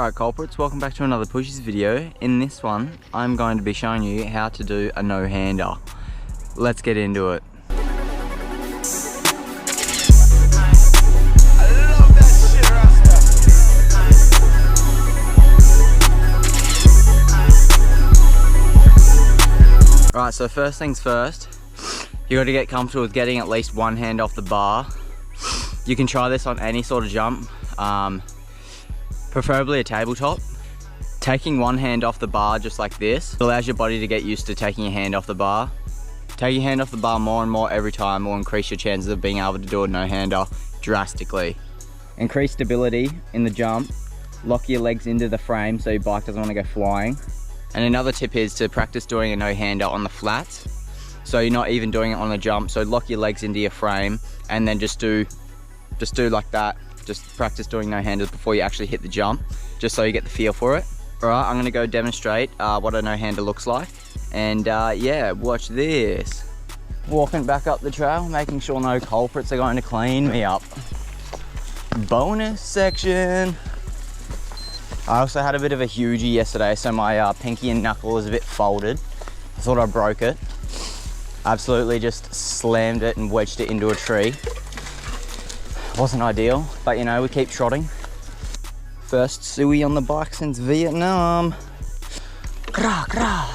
Alright culprits, welcome back to another Pushys video. In this one, I'm going to be showing you how to do a no-hander. Let's get into it. Alright, so first things first, you got to get comfortable with getting at least one hand off the bar. You can try this on any sort of jump, preferably a tabletop. Taking one hand off the bar just like this allows your body to get used to taking your hand off the bar. Take your hand off the bar more and more every time will increase your chances of being able to do a no-hander drastically. Increase stability in the jump, lock your legs into the frame so your bike doesn't want to go flying. And another tip is to practice doing a no-hander on the flats. So you're not even doing it on the jump, so lock your legs into your frame and then just do like that. Just practice doing no-handers before you actually hit the jump, just so you get the feel for it. Alright, I'm gonna go demonstrate what a no-hander looks like. And yeah, watch this. Walking back up the trail, making sure no culprits are going to clean me up. Bonus section. I also had a bit of a hugie yesterday, so my pinky and knuckle was a bit folded. I thought I broke it. Absolutely just slammed it and wedged it into a tree. Wasn't ideal, but you know, we keep trotting. First suey on the bike since Vietnam. Grah, grah.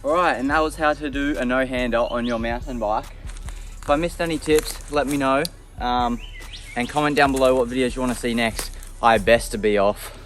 Alright, and that was how to do a no-hander on your mountain bike. If I missed any tips, let me know, and comment down below what videos you want to see next. I best to be off.